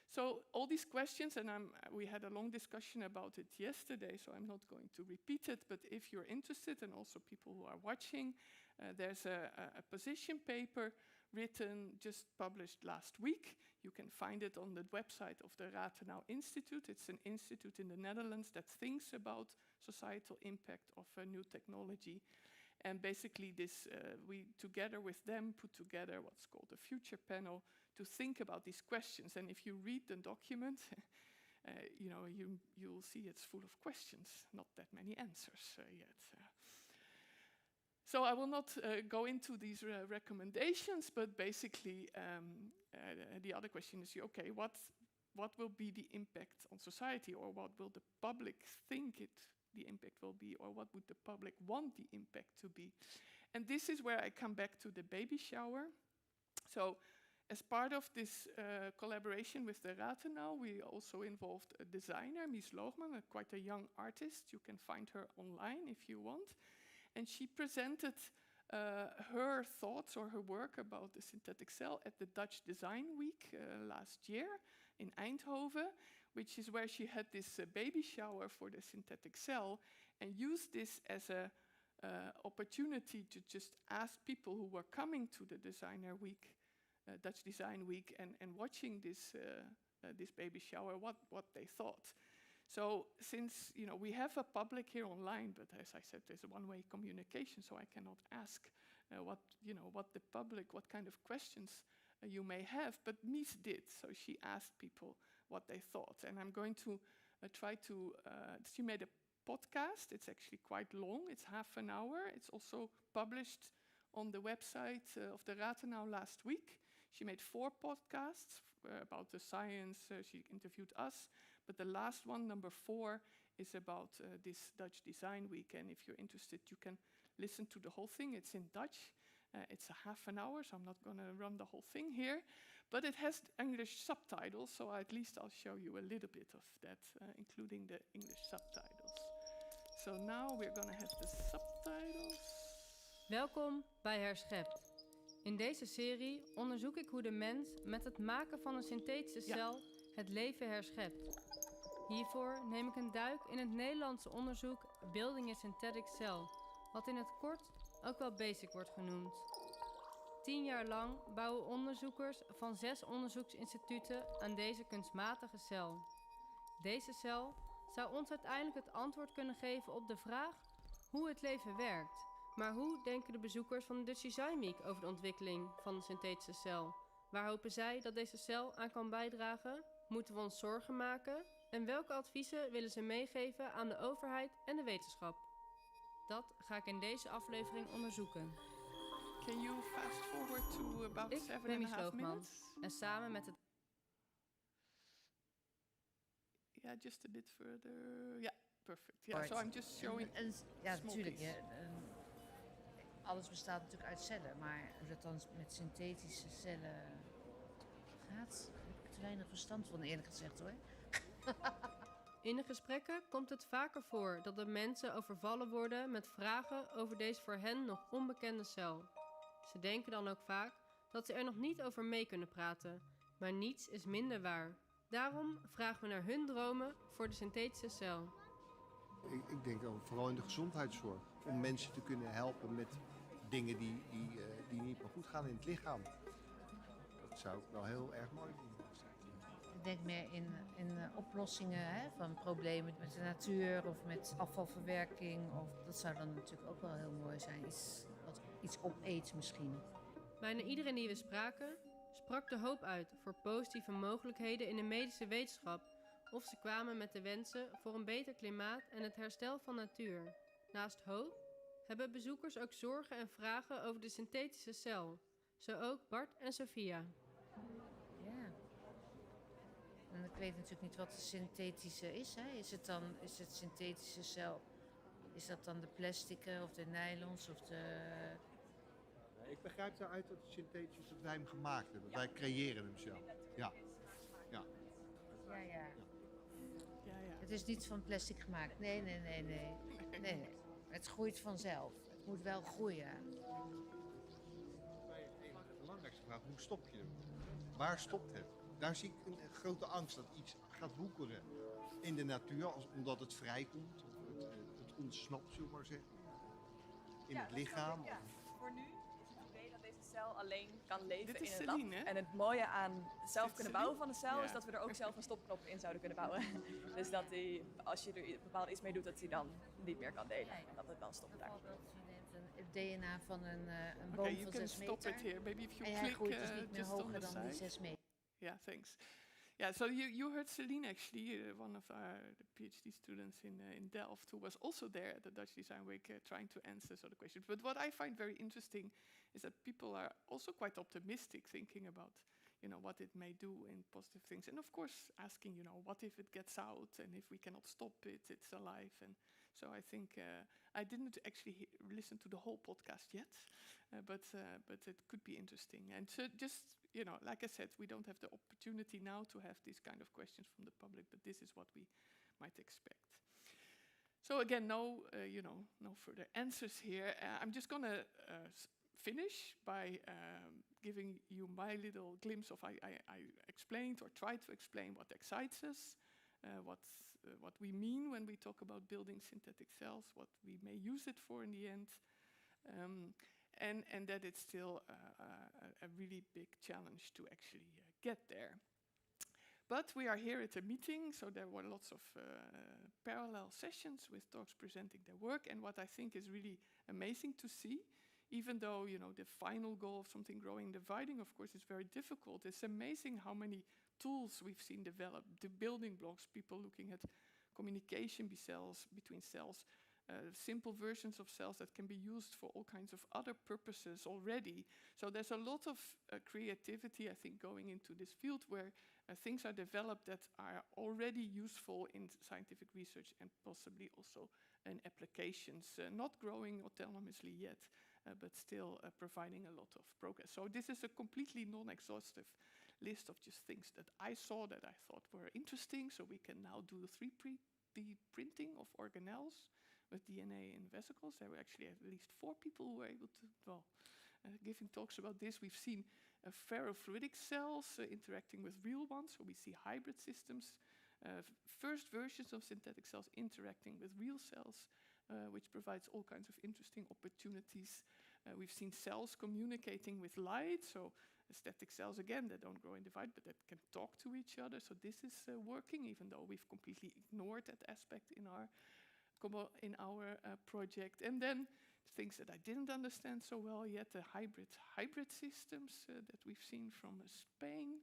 So all these questions, and we had a long discussion about it yesterday, so I'm not going to repeat it, but if you're interested, and also people who are watching, there's a position paper written, just published last week. You can find it on the website of the Rathenau Institute. It's an institute in the Netherlands that thinks about societal impact of new technology. And basically this, we, together with them, put together what's called a future panel to think about these questions. And if you read the document, you'll see it's full of questions, not that many answers yet. So I will not go into these recommendations, but basically the other question is, okay, what will be the impact on society, or what will the public think the impact will be, or what would the public want the impact to be? And this is where I come back to the baby shower. So as part of this collaboration with the Rathenau, we also involved a designer, Mies Loogman, quite a young artist. You can find her online if you want. And she presented her thoughts or her work about the synthetic cell at the Dutch Design Week last year in Eindhoven, which is where she had this baby shower for the synthetic cell, and used this as an opportunity to just ask people who were coming to the Designer Week, Dutch Design Week, and watching this baby shower, what they thought. So since we have a public here online, but as I said, there's a one-way communication, so I cannot ask what the public, what kind of questions you may have. But Mies did, so she asked people what they thought, and I'm going to try to. She made a podcast. It's actually quite long. It's half an hour. It's also published on the website of the Rathenau last week. She made 4 podcasts about the science. She interviewed us. But the last one, number 4, is about this Dutch Design Week. And if you're interested, you can listen to the whole thing. It's in Dutch. It's a half an hour, so I'm not going to run the whole thing here. But it has English subtitles, so at least I'll show you a little bit of that, including the English subtitles. So now we're going to have the subtitles. Welkom bij Herschept. In deze serie onderzoek ik hoe de mens met het maken van een synthetische cel het leven herschept. Hiervoor neem ik een duik in het Nederlandse onderzoek Building a Synthetic Cell, wat in het kort ook wel BASIC wordt genoemd. 10 jaar lang bouwen onderzoekers van 6 onderzoeksinstituten aan deze kunstmatige cel. Deze cel zou ons uiteindelijk het antwoord kunnen geven op de vraag hoe het leven werkt. Maar hoe denken de bezoekers van de Dutch Design Week over de ontwikkeling van de synthetische cel? Waar hopen zij dat deze cel aan kan bijdragen? Moeten we ons zorgen maken? En welke adviezen willen ze meegeven aan de overheid en de wetenschap? Dat ga ik in deze aflevering onderzoeken. Can you fast forward to about 7.5 minutes? En samen met het... Yeah, just a bit further. Yeah, perfect. Yeah, so I'm just showing ja, natuurlijk. Alles bestaat natuurlijk uit cellen, maar hoe dat dan met synthetische cellen gaat, heb ik te weinig verstand van, eerlijk gezegd hoor. In de gesprekken komt het vaker voor dat de mensen overvallen worden met vragen over deze voor hen nog onbekende cel. Ze denken dan ook vaak dat ze er nog niet over mee kunnen praten, maar niets is minder waar. Daarom vragen we naar hun dromen voor de synthetische cel. Ik denk ook vooral in de gezondheidszorg, om mensen te kunnen helpen met dingen die niet meer goed gaan in het lichaam. Dat zou ik wel heel erg mooi vinden. Ik denk meer in oplossingen van problemen met de natuur of met afvalverwerking. Dat zou dan natuurlijk ook wel heel mooi zijn. Iets opeets misschien. Bijna iedereen die we spraken, sprak de hoop uit voor positieve mogelijkheden in de medische wetenschap. Of ze kwamen met de wensen voor een beter klimaat en het herstel van natuur. Naast hoop hebben bezoekers ook zorgen en vragen over de synthetische cel. Zo ook Bart en Sophia. Ja. En ik weet natuurlijk niet wat de synthetische is. Hè? Is het synthetische cel? Is dat dan de plastic of de nylons of de... Ik begrijp daaruit dat het synthetisch is dat wij hem gemaakt hebben. Ja. Wij creëren hem zelf. Ja. Ja. Het is niet van plastic gemaakt. Nee. Het groeit vanzelf. Het moet wel groeien. afvragen, hoe stop je hem? Waar stopt het? Daar zie ik een grote angst dat iets gaat woekeren in de natuur, omdat het vrijkomt, of het ontsnapt, zullen we maar zeggen. In het lichaam. Voor nu is het idee dat deze cel alleen kan leven Dit in is een Celine, lab. hè? En het mooie aan zelf Dit kunnen Celine? bouwen van een cel Ja. is dat we er ook zelf een stopknop in zouden kunnen bouwen. Dus dat die, als je er bepaald iets mee doet, dat hij dan niet meer kan delen. En dat het dan stopt daar. Bijvoorbeeld, je neemt het DNA van een boom Okay, you van can 6 stop meter. it here. Maybe if you En hij click groeit dus niet meer just on hoger the dan die side. 6 meter. Yeah, thanks. Yeah, so you heard Celine actually, one of our the PhD students in Delft, who was also there at the Dutch Design Week trying to answer sort of questions. But what I find very interesting is that people are also quite optimistic, thinking about, what it may do in positive things. And of course, asking, what if it gets out and if we cannot stop it, it's alive. And so I think I didn't actually listen to the whole podcast yet, but it could be interesting. And so just, like I said, we don't have the opportunity now to have these kind of questions from the public, but this is what we might expect. So again, no further answers here. I'm just going to finish by giving you my little glimpse of I explained or tried to explain what excites us, what we mean when we talk about building synthetic cells, what we may use it for in the end, and that it's still a really big challenge to actually get there. But we are here at a meeting, so there were lots of parallel sessions with talks presenting their work, and what I think is really amazing to see, even though the final goal of something growing, dividing, of course, is very difficult. It's amazing how many tools we've seen develop, the building blocks, people looking at communication between cells, simple versions of cells that can be used for all kinds of other purposes already. So there's a lot of creativity, I think, going into this field where things are developed that are already useful in scientific research and possibly also in applications, not growing autonomously yet, but still providing a lot of progress. So this is a completely non-exhaustive list of just things that I saw that I thought were interesting. So we can now do 3D printing of organelles with DNA in vesicles. There were actually at least 4 people who were able to, giving talks about this. We've seen ferrofluidic cells interacting with real ones, so we see hybrid systems, first versions of synthetic cells interacting with real cells, which provides all kinds of interesting opportunities. We've seen cells communicating with light, so static cells again that don't grow and divide, but that can talk to each other. So this is working, even though we've completely ignored that aspect in our project. And then things that I didn't understand so well yet, the hybrid systems that we've seen from Spain.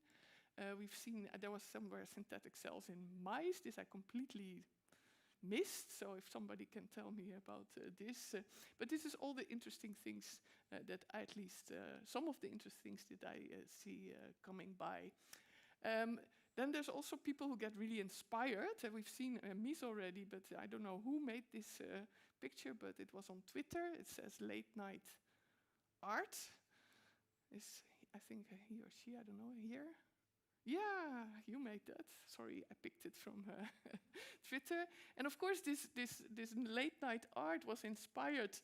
We've seen there was somewhere synthetic cells in mice. This I completely missed, so if somebody can tell me about this. But this is all the interesting things that at least some of the interesting things that I see coming by. Then there's also people who get really inspired. We've seen Mies already, but I don't know who made this picture, but it was on Twitter. It says late night art. I think he or she, I don't know, here? Yeah, you made that. Sorry, I picked it from Twitter. And of course, this late night art was inspired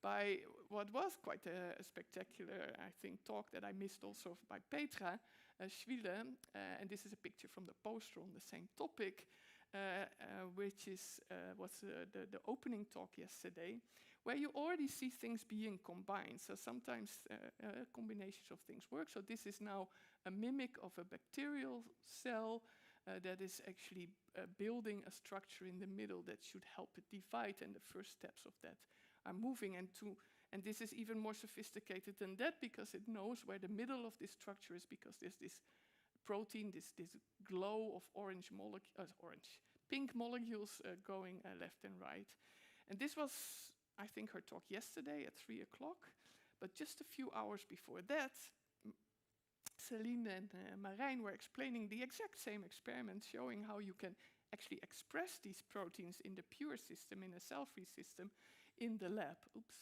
by what was quite a spectacular, I think, talk that I missed also by Petra Schwiele. And this is a picture from the poster on the same topic, which was the opening talk yesterday, where you already see things being combined. So sometimes combinations of things work. So this is now a mimic of a bacterial cell that is actually building a structure in the middle that should help it divide, and the first steps of that are moving. And this is even more sophisticated than that, because it knows where the middle of this structure is, because there's this protein, this glow of pink molecules going left and right. And this was, I think, her talk yesterday at 3 o'clock. But just a few hours before that, Celine and Marijn were explaining the exact same experiment, showing how you can actually express these proteins in the pure system, in a cell-free system, in the lab. Oops.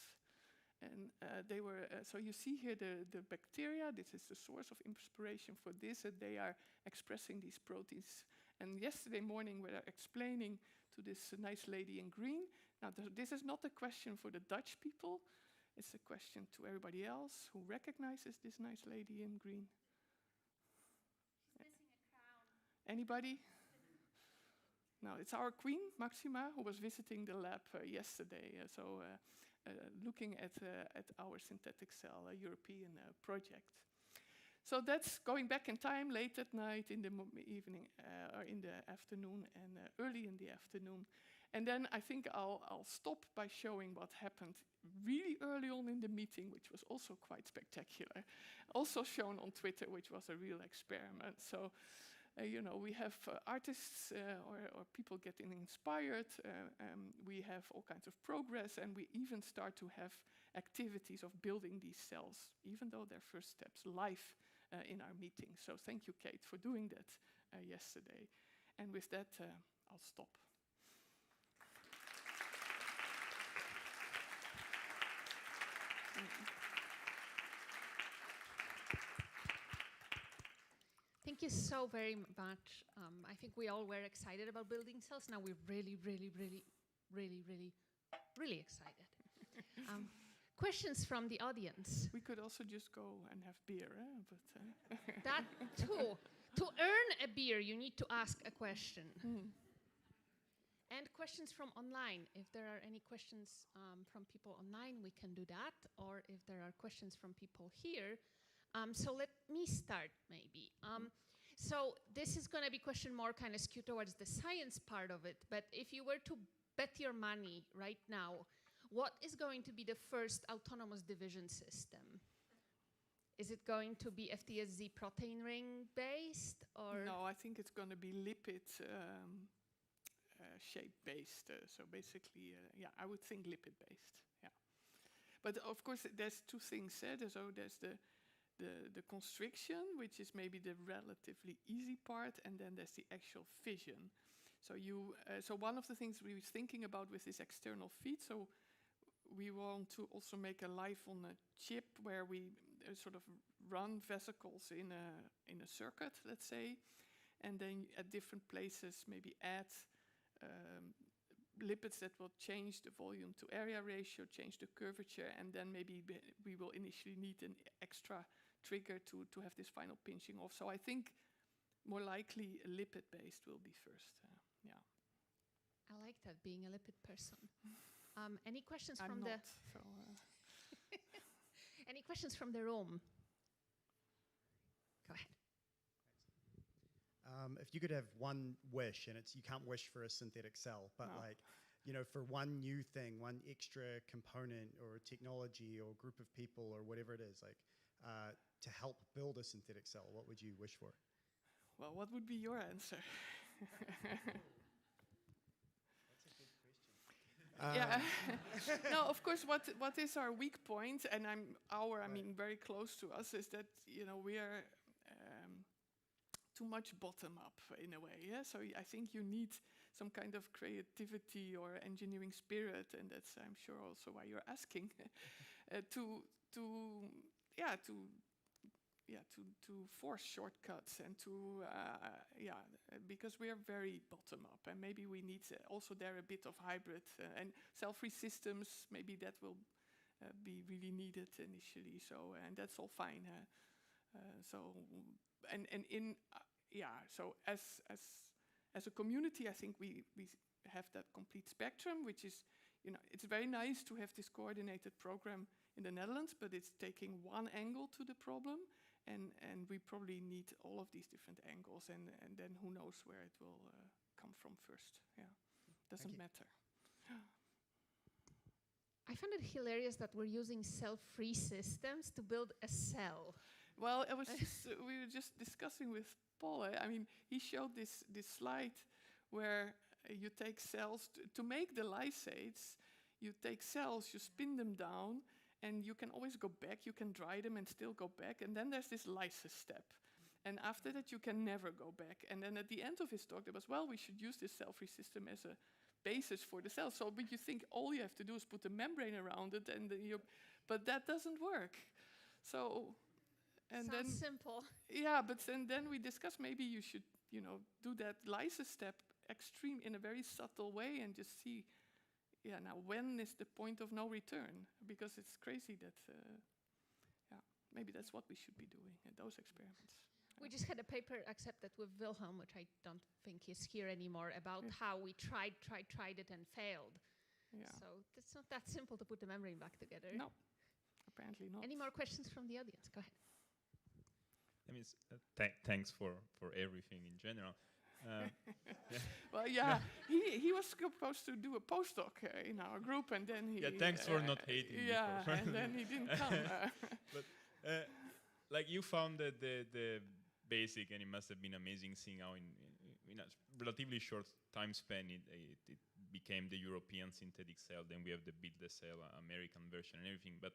And they were, so you see here the bacteria. This is the source of inspiration for this, and they are expressing these proteins. And yesterday morning, we were explaining to this nice lady in green. Now, this is not a question for the Dutch people. It's a question to everybody else who recognizes this nice lady in green. She's missing a crown. Anybody? No, it's our queen, Maxima, who was visiting the lab yesterday. Looking at our synthetic cell, a European project. So that's going back in time, late at night, in the evening, or in the afternoon, and early in the afternoon. And then I think I'll stop by showing what happened really early on in the meeting, which was also quite spectacular. Also shown on Twitter, which was a real experiment. So, we have artists or people getting inspired. We have all kinds of progress, and we even start to have activities of building these cells, even though they're first steps, live in our meeting. So thank you, Kate, for doing that yesterday. And with that, I'll stop. Thank you so very much. I think we all were excited about building cells. Now we're really, really, really, really, really, really excited. Questions from the audience? We could also just go and have beer, but That too. To earn a beer, you need to ask a question. And questions from online. If there are any questions from people online, we can do that. Or if there are questions from people here. So let me start, maybe. So this is going to be question more kind of skewed towards the science part of it. But if you were to bet your money right now, what is going to be the first autonomous division system? Is it going to be FTSZ protein ring based, or no? I think it's going to be lipid shape based. So basically, I would think lipid based. Yeah, but of course, there's two things. There's the constriction, which is maybe the relatively easy part, and then there's the actual fission. So one of the things we were thinking about with this external feed, so we want to also make a life on a chip where we sort of run vesicles in a circuit, let's say, and then at different places maybe add lipids that will change the volume to area ratio, change the curvature, and then maybe we will initially need an extra trigger to have this final pinching off. So I think more likely a lipid-based will be first. I like that, being a lipid person. Any questions I'm from not, the? Any questions from the room? Go ahead. If you could have one wish, and you can't wish for a synthetic cell, but No. for one new thing, one extra component or technology or group of people or whatever it is, to help build a synthetic cell, what would you wish for? Well, what would be your answer? Yeah. No, of course, what is our weak point, and I mean very close to us, is that we are too much bottom up in a way. Yeah. So I think you need some kind of creativity or engineering spirit, and that's, I'm sure, also why you're asking to force shortcuts and because we are very bottom up, and maybe we need also there a bit of hybrid and cell-free systems. Maybe that will be really needed initially. So and that's all fine. So as a community, I think we have that complete spectrum, which is it's very nice to have this coordinated program in the Netherlands, but it's taking one angle to the problem. And we probably need all of these different angles, and then who knows where it will come from first. Yeah, doesn't matter. I find it hilarious that we're using cell-free systems to build a cell. Well, we were just discussing with Paul. I mean, he showed this slide where you take cells to make the lysates. You take cells, you spin them down, and you can always go back. You can dry them and still go back. And then there's this lysis step. And after that, you can never go back. And then at the end of his talk, there was, we should use this cell-free system as a basis for the cell. So, but you think all you have to do is put a membrane around it, but that doesn't work. So, and Sounds then simple. Yeah, but then we discussed maybe you should, do that lysis step in a very subtle way and just see, now when is the point of no return? Because it's crazy that, maybe that's what we should be doing in those experiments. We just had a paper accepted with Wilhelm, which I don't think is here anymore, about how we tried it and failed. Yeah. So it's not that simple to put the membrane back together. No, apparently not. Any more questions from the audience? Go ahead. I mean, thanks for everything in general. Well, yeah, he was supposed to do a postdoc in our group, and then he... Yeah, thanks for not hating me. Yeah, and then he didn't come. But like you found that the basic, and it must have been amazing seeing how in a relatively short time span it became the European synthetic cell. Then we have the build the cell American version and everything. But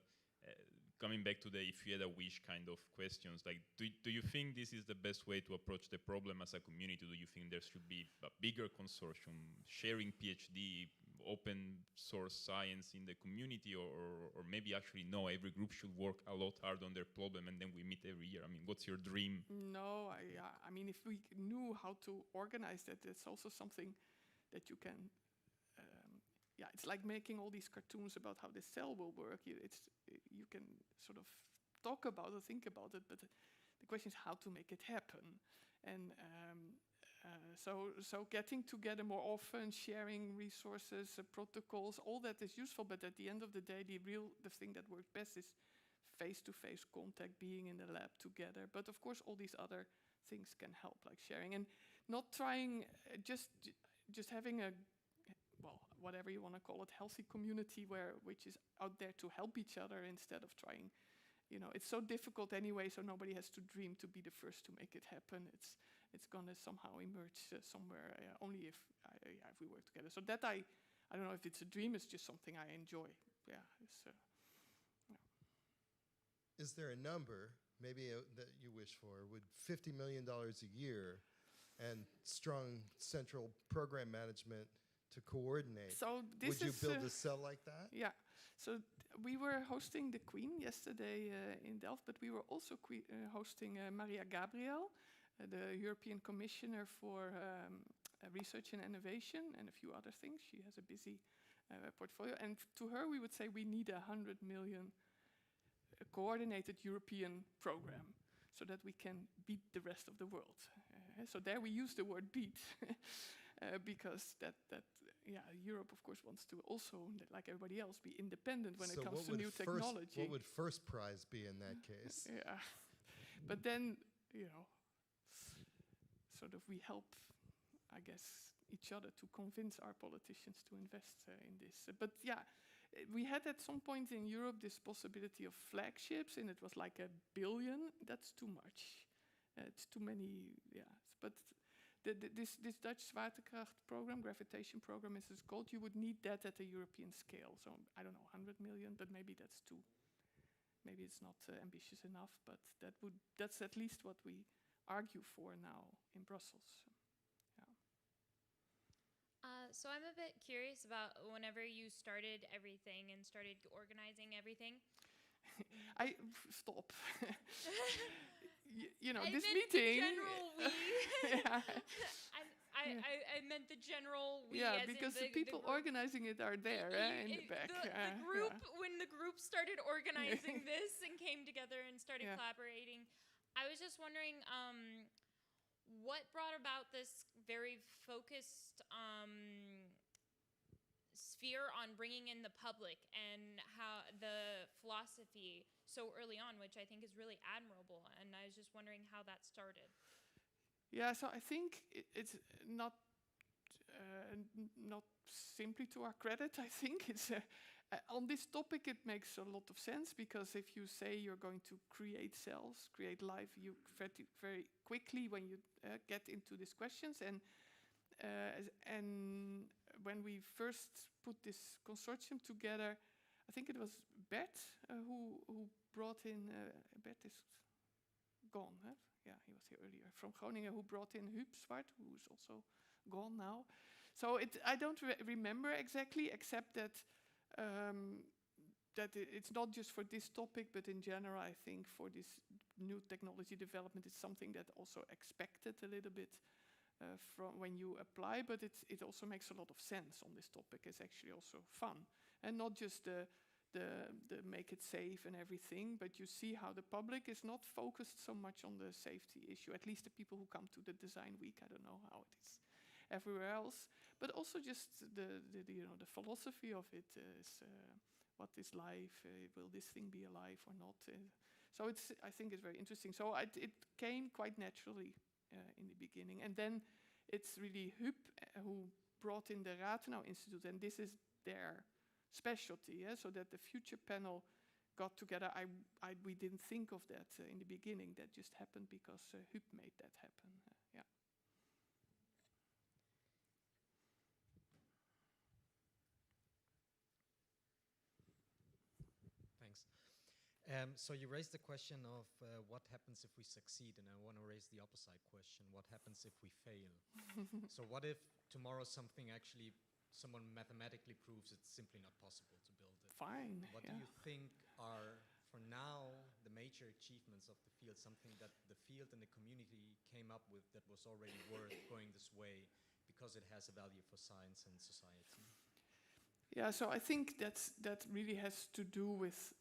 coming back to the if you had a wish kind of questions, like do you think this is the best way to approach the problem as a community? Do you think there should be a bigger consortium sharing PhD, open source science in the community, or maybe actually no, every group should work a lot hard on their problem and then we meet every year? I mean, what's your dream? No, I mean, if we knew how to organize that, it's also something that you can... it's like making all these cartoons about how the cell will work. You can sort of talk about it, think about it, but the question is how to make it happen. And so getting together more often, sharing resources, protocols, all that is useful. But at the end of the day, the thing that works best is face-to-face contact, being in the lab together. But of course, all these other things can help, like sharing and not trying just having a, well, whatever you want to call it, healthy community which is out there to help each other instead of trying, it's so difficult anyway, so nobody has to dream to be the first to make it happen. It's gonna somehow emerge somewhere, only if we work together. So that I don't know if it's a dream, it's just something I enjoy. Yeah. Is there a number, maybe that you wish for? Would $50 million a year and strong central program management to coordinate, so would you build a cell like that? Yeah. So we were hosting the Queen yesterday in Delft, but we were also hosting Maria Gabriel, the European Commissioner for Research and Innovation, and a few other things. She has a busy portfolio. And to her, we would say we need 100 million coordinated European program so that we can beat the rest of the world. So there we use the word beat. Because Europe, of course, wants to also, like everybody else, be independent when it comes to new technology. What would first prize be in that case? Yeah, but then, sort of we help, I guess, each other to convince our politicians to invest in this. But yeah, we had at some point in Europe this possibility of flagships, and it was like $1 billion. That's too much. It's too many, but this Dutch zwaartekracht program, gravitation program as it's called, you would need that at a European scale. So I don't know, 100 million, but maybe that's too, maybe it's not ambitious enough, but that's at least what we argue for now in Brussels. So I'm a bit curious about whenever you started everything and started organizing everything. Stop. I this meant meeting. The general we. Yeah. I meant the general we. Yeah, as because in the people organizing it are there in the back. The group, when the group started organizing this and came together and started collaborating, I was just wondering what brought about this very focused sphere on bringing in the public and how the philosophy so early on, which I think is really admirable. And I was just wondering how that started. Yeah, so I think it's not simply to our credit. I think it's on this topic it makes a lot of sense, because if you say you're going to create cells, create life, you very quickly when you get into these questions. And when we first put this consortium together, I think it was Bert who brought in, Bert is gone, huh? Yeah, he was here earlier, from Groningen, who brought in Huub Zwart, who is also gone now. So I don't remember exactly, except that it's not just for this topic, but in general, I think for this new technology development, it's something that also expected a little bit from when you apply, but it also makes a lot of sense on this topic. It's actually also fun, and not just the make it safe and everything, but you see how the public is not focused so much on the safety issue, at least the people who come to the design week. I don't know how it is everywhere else, but also just the philosophy of it is what is life, will this thing be alive or not, so I think it's very interesting. So it came quite naturally in the beginning, and then it's really Huub who brought in the Rathenau Institute, and this is their specialty, so that the future panel got together. We didn't think of that in the beginning. That just happened because Huub made that happen. Yeah. Thanks. So you raised the question of what happens if we succeed, and I want to raise the opposite question: what happens if we fail? So what if tomorrow someone mathematically proves it's simply not possible to build it? Fine. What do you think are, for now, the major achievements of the field, something that the field and the community came up with that was already worth going this way because it has a value for science and society? Yeah, so I think that really has to do with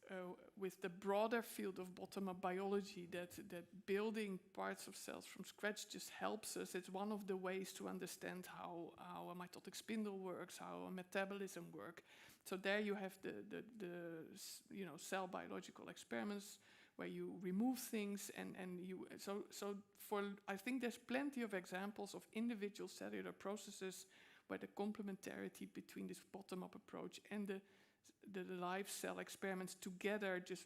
the broader field of bottom-up biology, that building parts of cells from scratch just helps us. It's one of the ways to understand how a mitotic spindle works, how a metabolism works. So there you have the cell biological experiments where you remove things and you I think there's plenty of examples of individual cellular processes where the complementarity between this bottom-up approach and the live cell experiments together just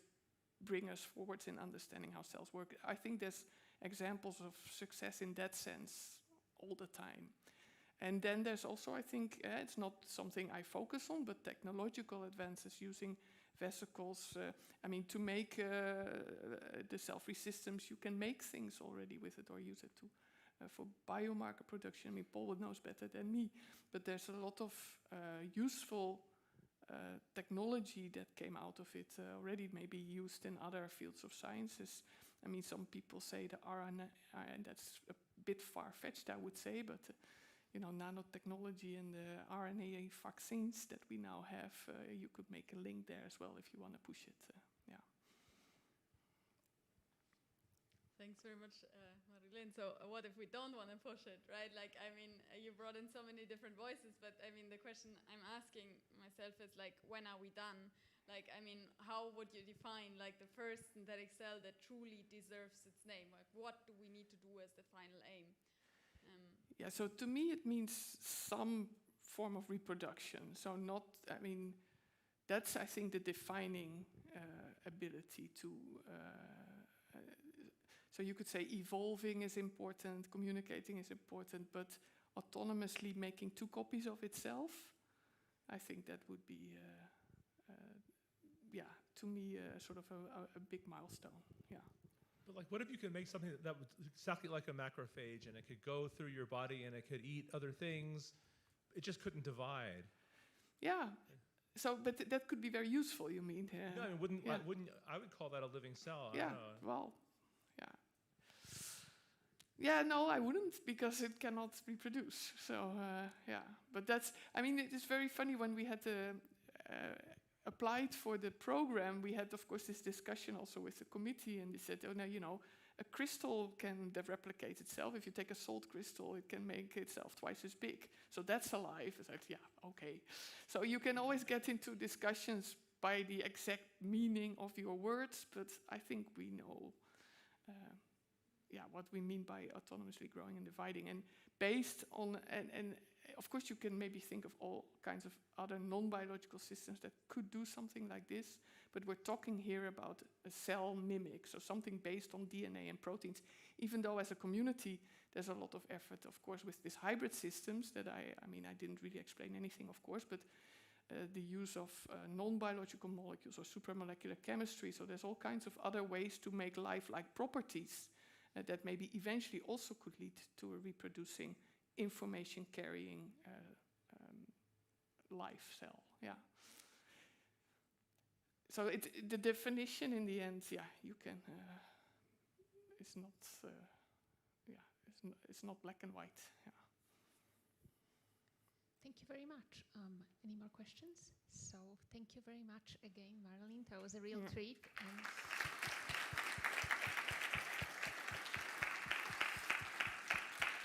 bring us forwards in understanding how cells work. I think there's examples of success in that sense all the time. And then there's also, I think, it's not something I focus on, but technological advances using vesicles. To make the cell-free systems, you can make things already with it or use it to for biomarker production. Paul knows better than me, but there's a lot of useful technology that came out of it already, maybe used in other fields of sciences. Some people say the RNA, and that's a bit far-fetched, I would say, but nanotechnology and the RNA vaccines that we now have, you could make a link there as well if you want to push it. Thanks very much, Marileen. So what if we don't want to push it, right? You brought in so many different voices, but the question I'm asking myself is when are we done? How would you define the first synthetic cell that truly deserves its name? What do we need to do as the final aim? So to me it means some form of reproduction. So not, that's I think the defining ability to. So you could say evolving is important, communicating is important, but autonomously making 2 copies of itself, I think that would be, to me, sort of a big milestone. Yeah. But what if you could make something that was exactly like a macrophage, and it could go through your body and it could eat other things? It just couldn't divide. Yeah. So, but that could be very useful. You mean? No, I would call that a living cell. I don't know. Well. Yeah, no, I wouldn't, because it cannot reproduce. So, but that's, it is very funny when we had applied for the program, we had, of course, this discussion also with the committee, and they said, a crystal can replicate itself. If you take a salt crystal, it can make itself twice as big. So that's alive. It's like, okay. So you can always get into discussions by the exact meaning of your words, but I think we know what we mean by autonomously growing and dividing. And based on, and of course you can maybe think of all kinds of other non-biological systems that could do something like this, but we're talking here about a cell mimic, so something based on DNA and proteins, even though as a community there's a lot of effort, of course, with these hybrid systems that I didn't really explain anything, of course, but the use of non-biological molecules or supramolecular chemistry, so there's all kinds of other ways to make life-like properties that maybe eventually also could lead to a reproducing, information-carrying life cell. Yeah. So the definition in the end, you can. It's not. It's it's not black and white. Yeah. Thank you very much. Any more questions? So thank you very much again, Marileen. That was a real treat. And